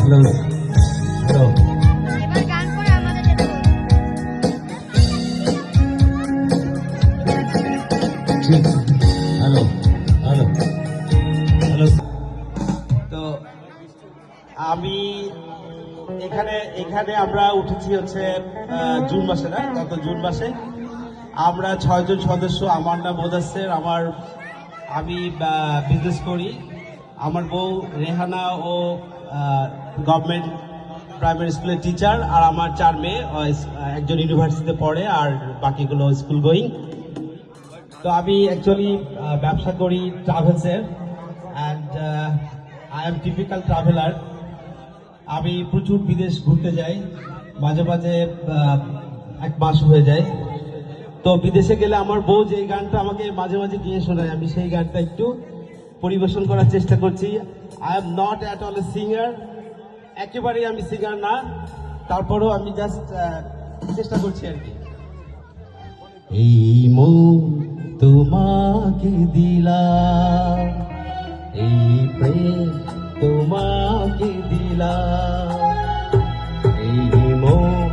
Hello hello hello hello hello. তো আমি এখানে এখানে আমরা উঠেছি হচ্ছে জুন মাসে, না গত জুন মাসে। আমরা 6 জন সদস্য। আমার নাম মোদাসের। আমি বিজনেস করি। আমার বউ রেহানা ও গভর্নমেন্ট প্রাইমারি স্কুলের টিচার, আর আমার 4 মেয়ে, একজন ইউনিভার্সিটিতে পড়ে আর বাকিগুলো স্কুল গোয়িং। তো আমি অ্যাকচুয়ালি ব্যবসা করি ট্রাভেলসের, and I am typical traveller. আমি প্রচুর বিদেশ ঘুরতে যাই, মাঝে মাঝে 1 মাস হয়ে যায়। তো বিদেশে গেলে আমার বউ যে গানটা আমাকে মাঝে মাঝে গিয়ে শোনায়, আমি সেই গানটা একটু পরিবেশন করার চেষ্টা করছি। I am not at all a singer, একেবারেই আমি সিঙ্গার না, তারপরেও আমি জাস্ট চেষ্টা করছি আর কি। এই মন তোমাকে দিলাম, এই প্রেম তোমাকে দিলাম, এই মন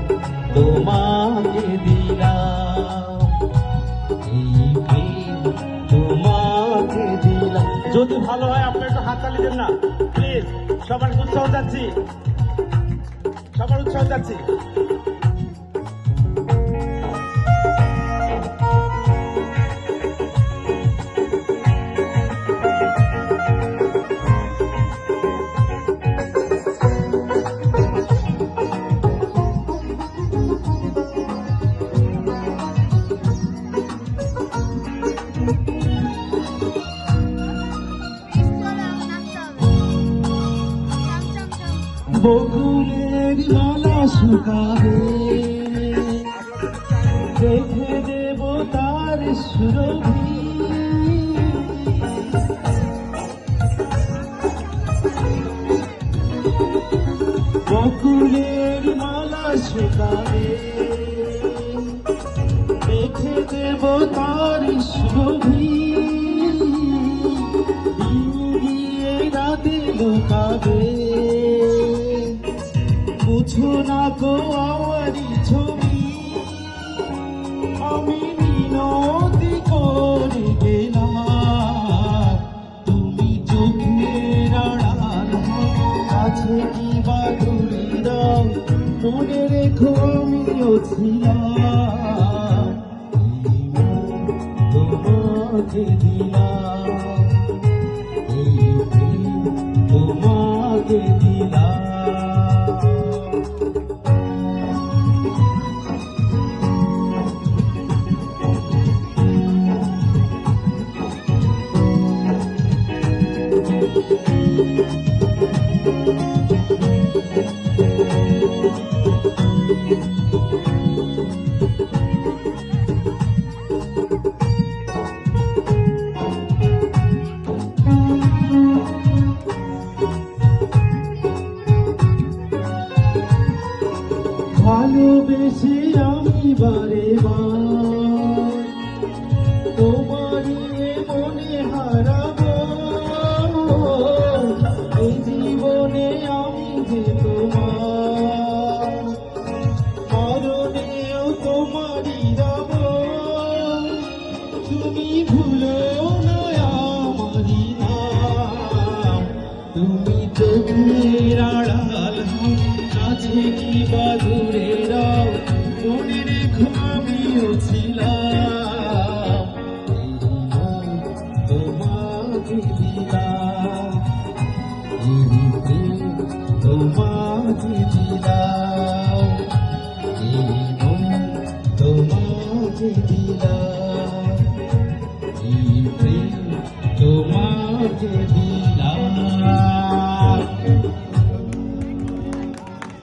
তোমাকে দিলাম, এই প্রেম তোমাকে দিলাম। যদি ভালো হয় আপনার একটু হাততালি দেন না প্লিজ। সবার উৎসাহ চাচ্ছি, সবার উৎসাহ চাচ্ছি। বকুলের মালা শুকাবে, রেখে দেব তার সুরভি। বকুলের মালা শুকাবে, রেখে দেব তার সুরভি। দিন গিয়ে রাতে লুকাবে, বুঝো না গো আমারই ছবি। আমি মিনতি করে গেলাম, তুমি চোখের আড়াল কাছে কি বা দূরে দাও, মনে রেখো আমিও ছিলাম। এই মন তোমাকে দিলাম, এই প্রেম তোমাকে দিলাম। ভালোবেসে আমি বারে বার তোমারই মনে হারাবো, এই জীবনে আমি যে তোমার, মরণেও তোমারই রব। তুমি ভুলো না আমারই নাম, তুমি চোখের আড়াল কাছে কি বাদু